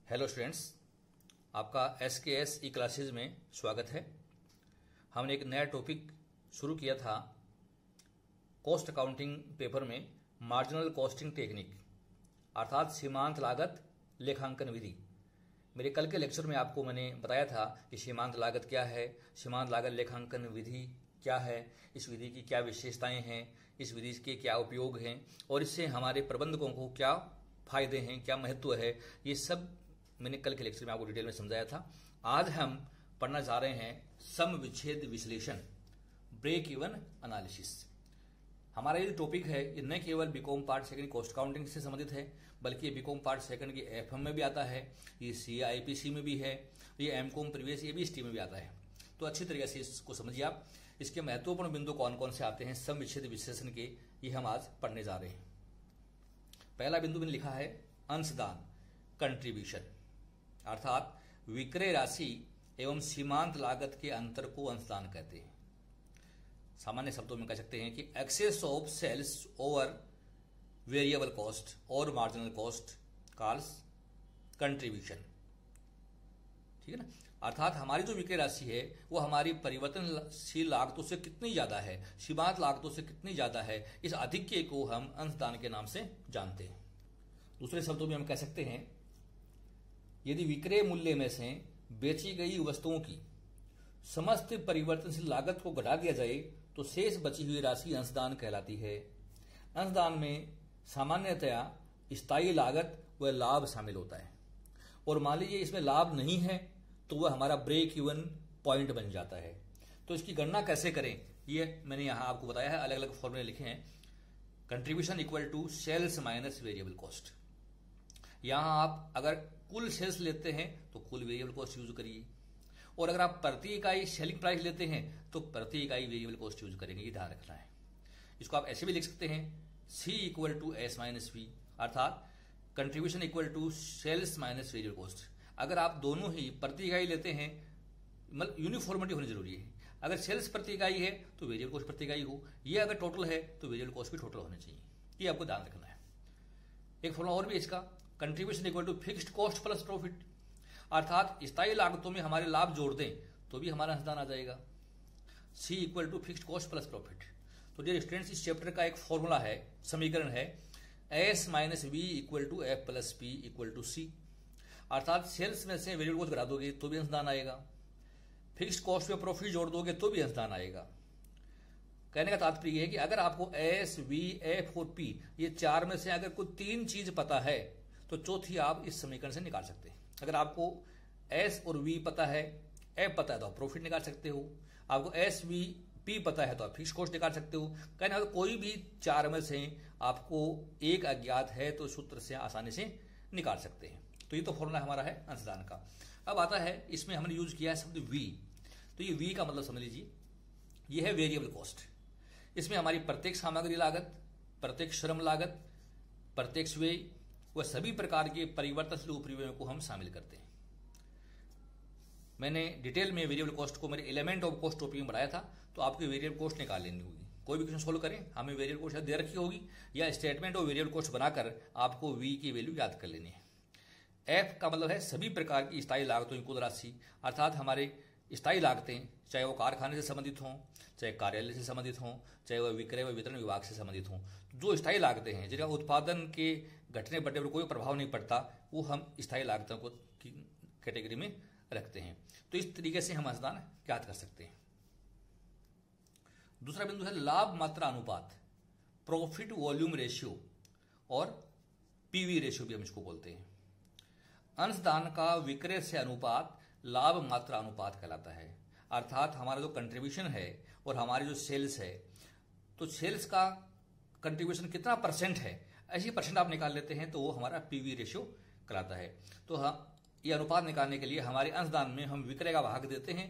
Hello students, आपका SKS ई classes में स्वागत है। हमने एक नया टॉपिक शुरू किया था कॉस्ट अकाउंटिंग पेपर में, मार्जिनल कॉस्टिंग टेक्निक अर्थात सीमांत लागत लेखांकन विधि। मेरे कल के लेक्चर में आपको मैंने बताया था कि सीमांत लागत क्या है, सीमांत लागत लेखांकन विधि क्या है, इस विधि की क्या विशेषताएं हैं, इस विधि के क्या उपयोग हैं और इससे हमारे प्रबंधकों को क्या फायदे हैं, क्या महत्व है, ये सब मैंने कल के लेक्चर में आपको डिटेल में समझाया था। आज हम पढ़ना चाह रहे हैं सम विच्छेद विश्लेषण, ब्रेक इवन एनालिसिस। हमारा ये टॉपिक है ये न केवल BCom part second cost accounting से संबंधित है, बल्कि बीकॉम पार्ट सेकंड की FM में भी आता है, ये CIPC में भी है, ये MCOM प्रीवियस ये भी ST में भी आता है। तो अच्छी तरीके से इसको समझिए आप। इसके महत्वपूर्ण बिंदु कौन कौन से आते हैं सम विच्छेद विश्लेषण के, ये हम आज पढ़ने जा रहे हैं। पहला बिंदु मैंने लिखा है अंशदान, कंट्रीब्यूशन, अर्थात विक्रय राशि एवं सीमांत लागत के अंतर को अंशदान कहते हैं। सामान्य शब्दों में कह सकते हैं कि excess of sales over variable cost और मार्जिनल कॉस्ट कॉल्स कंट्रीब्यूशन। ठीक है ना, अर्थात हमारी जो विक्रय राशि है वो हमारी परिवर्तनशील लागतों से कितनी ज्यादा है, सीमांत लागतों से कितनी ज्यादा है, इस आधिक्य को हम अंशदान के नाम से जानते हैं। दूसरे शब्दों में हम कह सकते हैं यदि विक्रय मूल्य में से बेची गई वस्तुओं की समस्त परिवर्तनशील लागत को घटा दिया जाए तो शेष बची हुई राशि अंशदान कहलाती है। अंशदान में सामान्यतया स्थायी लागत व लाभ शामिल होता है, और मान लीजिए इसमें लाभ नहीं है तो वह हमारा ब्रेक इवन पॉइंट बन जाता है। तो इसकी गणना कैसे करें ये मैंने यहां आपको बताया है, अलग अलग फॉर्मूले लिखे हैं। Contribution equal to sales minus variable cost. यहां आप अगर कुल सेल्स लेते हैं तो कुल वेरिएबल कॉस्ट यूज करिए, और अगर आप प्रति इकाई सेलिंग प्राइस लेते हैं तो प्रति इकाई वेरिएबल कॉस्ट यूज करेंगे, ये ध्यान रखना है। इसको आप ऐसे भी लिख सकते हैं C equal to S minus V, अर्थात contribution equal to sales minus variable cost. अगर आप दोनों ही प्रति इकाई लेते हैं, मतलब यूनिफॉर्मिटी होनी जरूरी है। अगर सेल्स प्रति इकाई है तो वेरिएबल कॉस्ट प्रति इकाई हो, ये अगर टोटल है तो वेरिएबल कॉस्ट भी टोटल होनी चाहिए, ये आपको ध्यान रखना है। एक फॉर्मूला और भी इसका, contribution equal to fixed cost plus profit, अर्थात स्थायी लागतों में हमारे लाभ जोड़ दें तो भी हमारा अंशदान आ जाएगा। C equal to fixed cost plus profit. तो डियर स्टूडेंट्स, इस चैप्टर का एक फॉर्मूला है, समीकरण है S minus V equal to F plus P equal to C, अर्थात सेल्स में से वेरिएबल कॉस्ट घटा दोगे तो भी अंशदान आएगा, फिक्स्ड कॉस्ट पे प्रॉफिट जोड़ दोगे तो भी अंशदान आएगा। कहने का तात्पर्य है कि अगर आपको S, V, F और P ये चार में से अगर कोई तीन चीज पता है तो चौथी आप इस समीकरण से निकाल सकते हैं। अगर आपको S और V पता है, F पता है तो आप प्रॉफिट निकाल सकते हो, आपको S, V, P पता है तो आप फिक्स्ड कॉस्ट निकाल सकते हो। कहने का कोई भी चार में से आपको एक अज्ञात है तो सूत्र से आसानी से निकाल सकते हैं। तो ये तो फॉर्मूला हमारा है अंशदान का। अब आता है इसमें हमने यूज किया है शब्द V। तो ये V का मतलब समझ लीजिए, ये है वेरिएबल कॉस्ट। इसमें हमारी प्रत्येक सामग्री लागत, प्रत्येक श्रम लागत, प्रत्यक्ष व्यय व सभी प्रकार के परिवर्तनशील उपरिव्ययों को हम शामिल करते हैं। मैंने डिटेल में वेरिएबल कॉस्ट को मेरे एलिमेंट ऑफ कॉस्ट टॉपिक में बढ़ाया था, तो आपको वेरिएबल कॉस्ट निकाल लेनी होगी। कोई भी क्वेश्चन सोल्व करें, हमें वेरिएबल कॉस्ट दे रखी होगी या स्टेटमेंट ऑफ वेरिएबल कॉस्ट बनाकर आपको V की वैल्यू याद कर लेनी है। F का मतलब है सभी प्रकार की स्थायी लागतों की कुल राशि, अर्थात हमारे स्थायी लागतें चाहे वो कारखाने से संबंधित हों, चाहे कार्यालय से संबंधित हों, चाहे वह विक्रय व वितरण विभाग से संबंधित हों, जो स्थायी लागतें हैं जिनका उत्पादन के घटने बढ़ने पर कोई प्रभाव नहीं पड़ता, वो हम स्थायी लागतों को कैटेगरी में रखते हैं। तो इस तरीके से हम अंशदान ज्ञात कर सकते हैं। दूसरा बिंदु है लाभ मात्रा अनुपात, प्रॉफिट वॉल्यूम रेशियो और PV रेशियो भी हम इसको बोलते हैं। अंशदान का विक्रय से अनुपात लाभ मात्रा अनुपात कहलाता है, अर्थात हमारा जो कंट्रीब्यूशन है और हमारी जो सेल्स है, तो सेल्स का कंट्रीब्यूशन कितना परसेंट है, ऐसी परसेंट आप निकाल लेते हैं तो वो हमारा PV रेशियो कहलाता है। तो हम ये अनुपात निकालने के लिए हमारे अंशदान में हम विक्रय का भाग देते हैं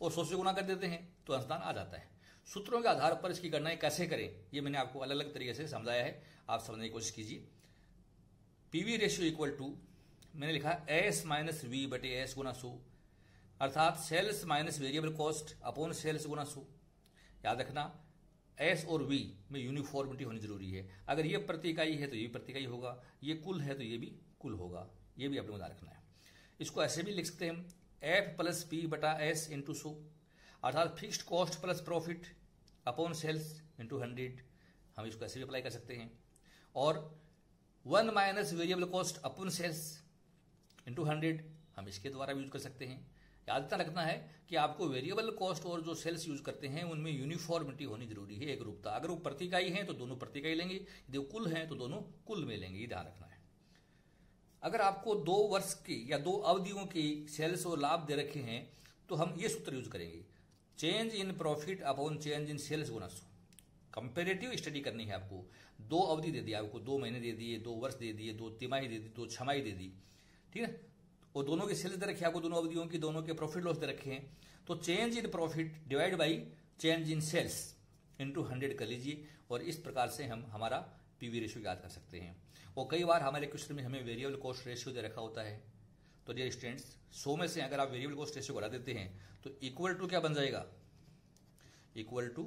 और 100 से गुना कर देते हैं तो अंशदान आ जाता है। सूत्रों के आधार पर इसकी गणना कैसे करें ये मैंने आपको अलग अलग तरीके से समझाया है, आप समझने की कोशिश कीजिए। PV रेशियो इक्वल टू मैंने लिखा S माइनस V बटे S गुना 100, अर्थात sales minus variable cost upon sales गुना 100। याद रखना S और V में यूनिफॉर्मिटी होनी जरूरी है। अगर ये प्रति इकाई है तो ये प्रति इकाई होगा, ये कुल है तो ये भी कुल होगा, ये भी अपने को ध्यान रखना है। इसको ऐसे भी लिख सकते हैं हम, एफ प्लस पी बटा एस इंटू सो, अर्थात fixed cost plus profit upon sales into 100। हम इसको ऐसे भी अप्लाई कर सकते हैं। और 1 minus variable cost upon sales into 100 हम इसके द्वारा भी यूज कर सकते हैं। याद रखना है कि आपको वेरिएबल कॉस्ट और जो सेल्स यूज करते हैं उनमें यूनिफॉर्मिटी होनी जरूरी है, एक रूपता। अगर वो प्रति इकाई हैं तो दोनों प्रति इकाई लेंगे, यदि वो कुल हैं तो दोनों कुल में लेंगे, ये ध्यान रखना है। अगर आपको 2 वर्ष की या 2 अवधियों की सेल्स और लाभ दे रखे हैं तो हम ये सूत्र यूज करेंगे, change in profit upon change in sales गुना 100। कंपेरेटिव स्टडी करनी है आपको। 2 अवधि दे दिया आपको, 2 महीने दे दिए, 2 वर्ष दे दिए, 2 तिमाही दे दी, 2 छमाही दे दी, ठीक है। और दोनों की सेल्स दे रखे आपको, दोनों अवधियों की, दोनों के प्रॉफिट लॉस दे रखे हैं। तो change in profit divide by change in sales into 100 कर लीजिए, और इस प्रकार से हम हमारा पीवी रेशियो याद कर सकते हैं। और कई बार हमारे क्वेश्चन में हमें वेरिएबल कॉस्ट रेशियो दे रखा होता है, तो डियर स्टूडेंट्स 100 में से अगर आप वेरिएबल कॉस्ट रेशियो बढ़ा देते हैं तो इक्वल टू क्या बन जाएगा, इक्वल टू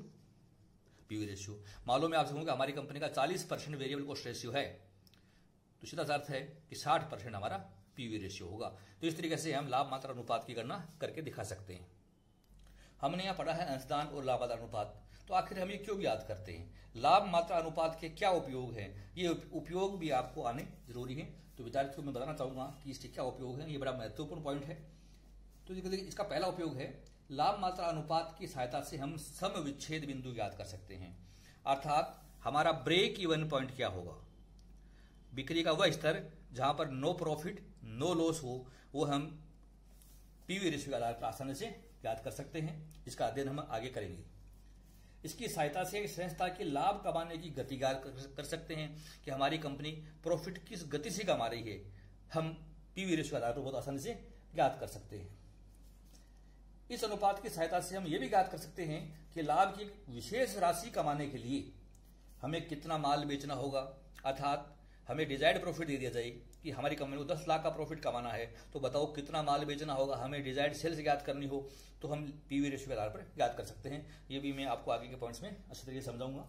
पीवी रेशियो। मालूम है आपसे कहूंगा हमारी कंपनी का 40% वेरिएबल कॉस्ट रेशियो है, तो सीधा सा अर्थ है कि 60% हमारा पीवी रेशियो होगा। तो इस तरीके से हम लाभ मात्रा अनुपात की गणना करके दिखा सकते हैं। हमने यहाँ पढ़ा है अंशदान और लाभ मात्रा अनुपात, तो आखिर हम ये क्यों याद करते हैं, लाभ मात्रा अनुपात के क्या उपयोग है, ये उपयोग भी आपको आने जरूरी है। तो विद्यार्थियों को मैं बताना चाहूंगा कि इसके क्या उपयोग है, ये बड़ा महत्वपूर्ण पॉइंट है। तो इसका पहला उपयोग है, लाभ मात्रा अनुपात की सहायता से हम सम विच्छेद बिंदु याद कर सकते हैं। अर्थात हमारा ब्रेक इवन पॉइंट क्या होगा, बिक्री का वह स्तर जहां पर नो प्रॉफिट नो लॉस हो, वो हम पीवी रेशियो के आधार पर आसानी से याद कर सकते हैं। इसका अध्ययन हम आगे करेंगे। इसकी सहायता से संस्था के लाभ कमाने की गति कर सकते हैं कि हमारी कंपनी प्रॉफिट किस गति से कमा रही है, हम पीवी रेशियो के आधार पर बहुत आसानी से याद कर सकते हैं। इस अनुपात की सहायता से हम यह भी याद कर सकते हैं कि लाभ की विशेष राशि कमाने के लिए हमें कितना माल बेचना होगा। अर्थात हमें डिजायर्ड प्रॉफिट दे दिया जाए कि हमारी कंपनी को 10 लाख का प्रॉफिट कमाना है, तो बताओ कितना माल बेचना होगा, हमें डिजायर्ड सेल्स याद करनी हो, तो हम पीवी रेशियो के आधार पर याद कर सकते हैं। ये भी मैं आपको आगे के पॉइंट्स में अच्छी तरीके से समझाऊंगा।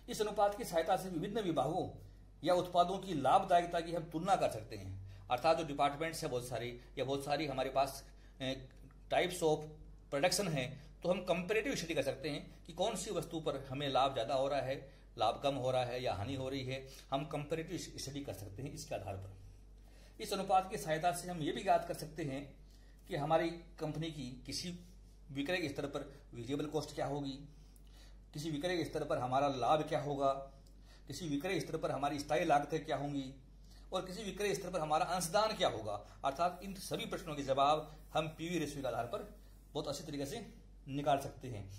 इस अनुपात की सहायता से विभिन्न विभागों या उत्पादों की लाभदायकता की हम तुलना कर सकते हैं। अर्थात जो डिपार्टमेंट्स है बहुत सारी, या बहुत सारी हमारे पास टाइप्स ऑफ प्रोडक्शन है, तो हम कंपेरेटिव स्टडी कर सकते हैं कि कौन सी वस्तु पर हमें लाभ ज्यादा हो रहा है, लाभ कम हो रहा है या हानि हो रही है, हम कंपेरेटिव स्टडी कर सकते हैं इसके आधार पर। इस अनुपात की सहायता से हम ये भी याद कर सकते हैं कि हमारी कंपनी की किसी विक्रय के स्तर पर वेरिएबल कॉस्ट क्या होगी, किसी विक्रय के स्तर पर हमारा लाभ क्या होगा, किसी विक्रय स्तर पर हमारी स्थायी लागतें क्या होंगी, और किसी विक्रय स्तर पर हमारा अंशदान क्या होगा। अर्थात इन सभी प्रश्नों के जवाब हम पीवी रेशियो के आधार पर बहुत अच्छी तरीके से निकाल सकते हैं।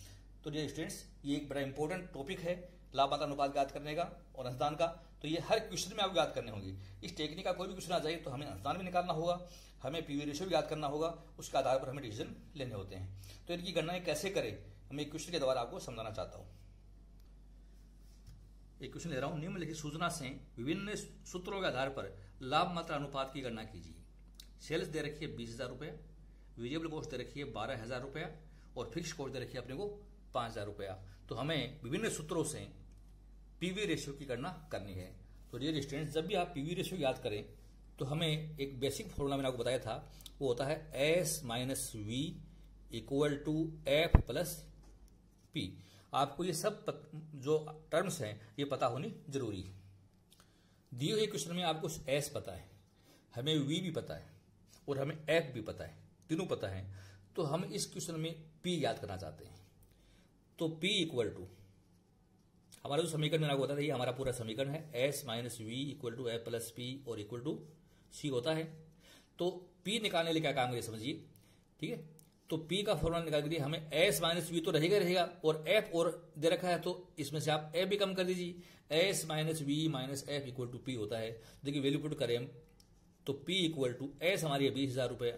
तो डियर स्टूडेंट्स, ये एक बड़ा इंपॉर्टेंट टॉपिक है लाभ मात्रा अनुपात याद करने का और अंशदान का। तो ये हर क्वेश्चन में आपको याद करने होंगे। इस टेक्निक का कोई भी क्वेश्चन आ जाए तो हमें अंशदान भी निकालना होगा, हमें पीवी रेशियो भी याद करना होगा, उसके आधार पर हमें डिसीजन लेने होते हैं। तो इनकी गणनाएं कैसे करें, मैं एक क्वेश्चन के द्वारा आपको समझाना चाहता हूं। एक क्वेश्चन ले रहा हूं, निम्नलिखित सूचना से विभिन्न सूत्रों के आधार पर लाभ मात्रा अनुपात की गणना कीजिए। सेल्स दे रखी है 20,000 रुपया, वेरिएबल कॉस्ट दे रखी है 12,000 रुपया, और फिक्स कॉस्ट दे रखी है अपने को 5,000 रुपया। तो हमें विभिन्न सूत्रों से पीवी रेशियो की गणना करनी है। तो डियर स्टूडेंट्स, जब भी आप पीवी रेशियो याद करें तो हमें एक बेसिक फॉर्मूला मैंने आपको बताया था, वो होता है S minus V equal to F plus P. आपको ये सब जो टर्म्स हैं ये पता होनी जरूरी है। दिए हुए क्वेश्चन में आपको एस पता है, हमें वी भी पता है और हमें एफ भी पता है, तीनों पता है। तो हम इस क्वेश्चन में पी याद करना चाहते हैं। तो पी इक्वल टू हमारा जो समीकरण मैंने आपको बताया था, ये हमारा पूरा समीकरण है, S minus V equal to F plus P और इक्वल टू सी होता है। तो पी निकालने के लिए क्या काम करिए समझिए, ठीक है। तो पी का फॉर्मूला निकालने के लिए हमें एस माइनस वी तो रहेगा और एफ और दे रखा है, तो इसमें से आप एफ भी कम कर दीजिए। S minus V minus F equal to P होता है। देखिए वैल्यू पुट करें हम, तो पी इक्वल टू एस हमारी है 20,000 रुपया,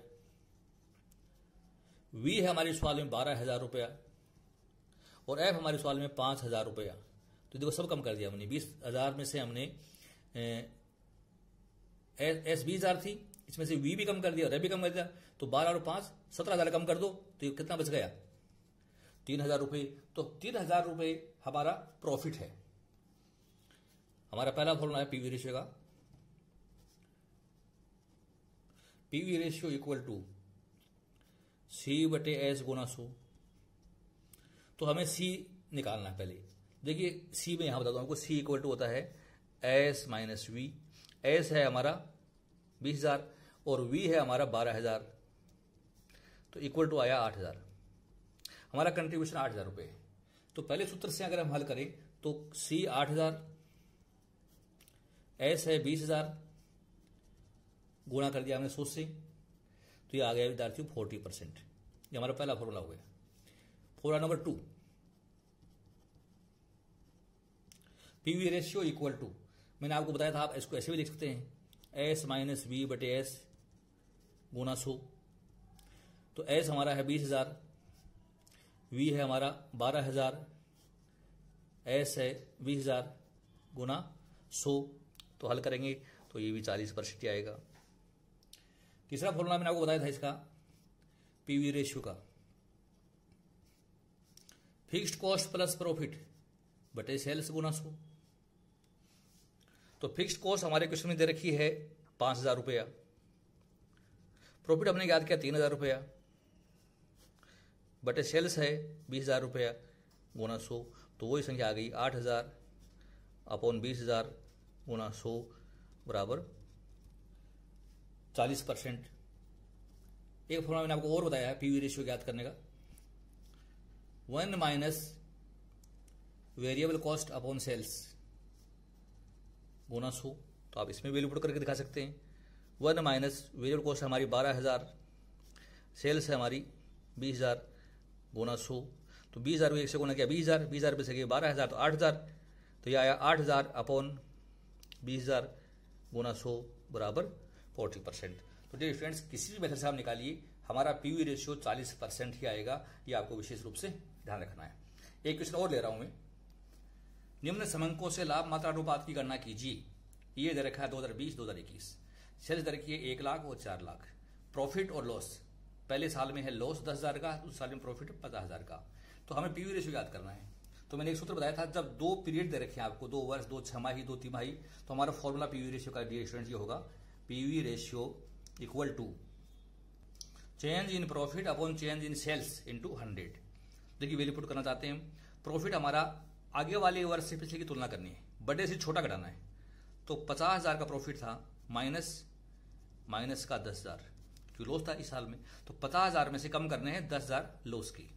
वी है हमारे सवाल में 12,000 रुपया, और एफ हमारे सवाल में 5,000 रुपया। तो देखो सब कम कर दिया हमने, 20,000 में से हमने एस 20,000 थी, इसमें से वी भी कम कर दिया और एफ भी कम कर दिया, तो 12 और 5 17,000 कम कर दो, तो कितना बच गया 3,000 रुपये। तो 3,000 रुपये हमारा प्रॉफिट है। हमारा पहला फॉर्मूला है पीवी रेशियो का, PV ratio equal to C/S गुना 100। तो हमें C निकालना है पहले। देखिए C में यहां बताता हूं आपको, C इक्वल टू होता है S माइनस V। S है हमारा 20,000 और V है हमारा 12,000, तो इक्वल टू आया 8,000। हमारा कंट्रीब्यूशन 8,000 रुपये। तो पहले सूत्र से अगर हम हल करें तो C 8,000, S है 20,000, गुणा कर दिया हमने 100 से, तो ये आ गया विद्यार्थियों 40%। ये हमारा पहला फॉर्मूला हो गया। Formula number 2, PV ratio equal to, मैंने आपको बताया था आप इसको ऐसे भी लिख सकते हैं S माइनस V/S गुना 100। तो S हमारा है 20,000, V है हमारा 12,000, S है 20,000 गुना 100। तो हल करेंगे तो ये भी 40% ही आएगा। तीसरा फॉर्मूला मैंने आपको बताया था इसका पीवी रेशियो का, फिक्स्ड कॉस्ट प्लस प्रॉफिट बटे सेल्स गुना 100। तो फिक्स्ड कॉस्ट हमारे क्वेश्चन में दे रखी है 5,000 रुपया, प्रॉफिट हमने याद किया 3,000 रुपया, बटे सेल्स है 20,000 रुपया गुना 100। तो वही संख्या आ गई 8,000 अपॉन 20,000 गुना 100 बराबर 40%। एक फॉर्मूला मैंने आपको और बताया है पीवी रेशियो ज्ञात करने का, 1 minus variable cost upon sales गुना 100। तो आप इसमें वैल्यू पुट करके दिखा सकते हैं। 1 माइनस वेरिएबल कॉस्ट हमारी 12,000, सेल्स है हमारी 20,000 गुना 100। तो 20,000 को 1 से गुना किया 20,000, 20,000 पे से गए 12,000 तो 8,000, तो ये आया 8,000 अपॉन 20,000 गुना 100 बराबर 40%। तो डियर स्टूडेंट्स, किसी भी मेथड से आप निकालिए हमारा पीवी रेशियो 40% ही आएगा। ये आपको विशेष रूप से ध्यान रखना है। एक क्वेश्चन और ले रहा हूं मैं, निम्न समंकों से लाभ मात्रा अनुपात की गणना कीजिए। ये दे रखा है 2020-2021, सेल्स दे रखी है 1 लाख और 4 लाख। प्रॉफिट और लॉस, पहले साल में है लॉस 10,000 का, उस साल में प्रॉफिट 50,000 का। तो हमें पीवी रेशियो याद करना है। तो मैंने एक सूत्र बताया था, जब 2 पीरियड दे रखे हैं आपको, 2 वर्ष, 2 छमाही, 2 तिमाही, तो हमारा फॉर्मूला पीवी रेशियो का डियर स्टूडेंट ये होगा, PV ratio equal to change in profit upon change in sales into 100। देखिए वैल्यू पुट करना चाहते हैं, प्रॉफिट हमारा आगे वाले वर्ष से पिछले की तुलना करनी है, बड़े से छोटा घटाना है। तो 50,000 का प्रॉफिट था, माइनस का 10,000 क्योंकि लॉस था इस साल में, तो 50,000 में से कम करने हैं 10,000 लॉस की,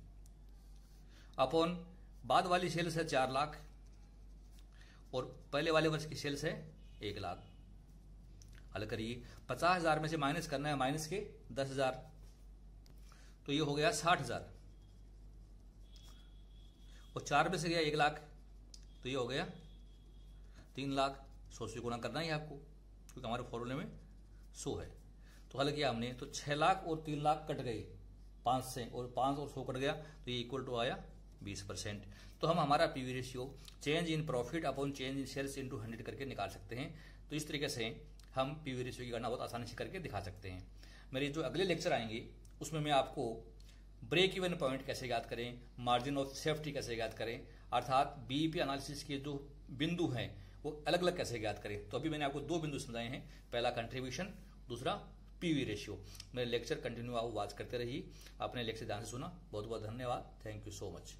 अपॉन बाद वाली सेल्स है 4 लाख और पहले वाले वर्ष की सेल्स है 1 लाख। हल करिए, 50,000 में से माइनस करना है माइनस के 10,000, तो ये हो गया 60,000 और 4 में से गया 1 लाख, तो ये हो गया 3 लाख। 100 से गुणा करना है आपको क्योंकि हमारे फॉर्मूले में 100 है। तो हल किया हमने, तो 6 लाख और 3 लाख कट गए 5 से, और 5 और 100 कट गया, तो ये इक्वल टू आया 20%। तो हम हमारा PV ratio change in profit upon change in sales into 100 करके निकाल सकते हैं। तो इस तरीके से हम पीवी रेशियो की गणना बहुत आसानी से करके दिखा सकते हैं। मेरे जो अगले लेक्चर आएंगे उसमें मैं आपको ब्रेक इवन पॉइंट कैसे याद करें, मार्जिन ऑफ सेफ्टी कैसे याद करें, अर्थात बीईपी एनालिसिस के जो बिंदु हैं वो अलग अलग कैसे याद करें। तो अभी मैंने आपको 2 बिंदु समझाए हैं, पहला कंट्रीब्यूशन, दूसरा पीवी रेशियो। मेरे लेक्चर कंटिन्यू आप वॉच करते रहिए। आपने लेक्चर ध्यान से सुना, बहुत बहुत धन्यवाद। Thank you so much.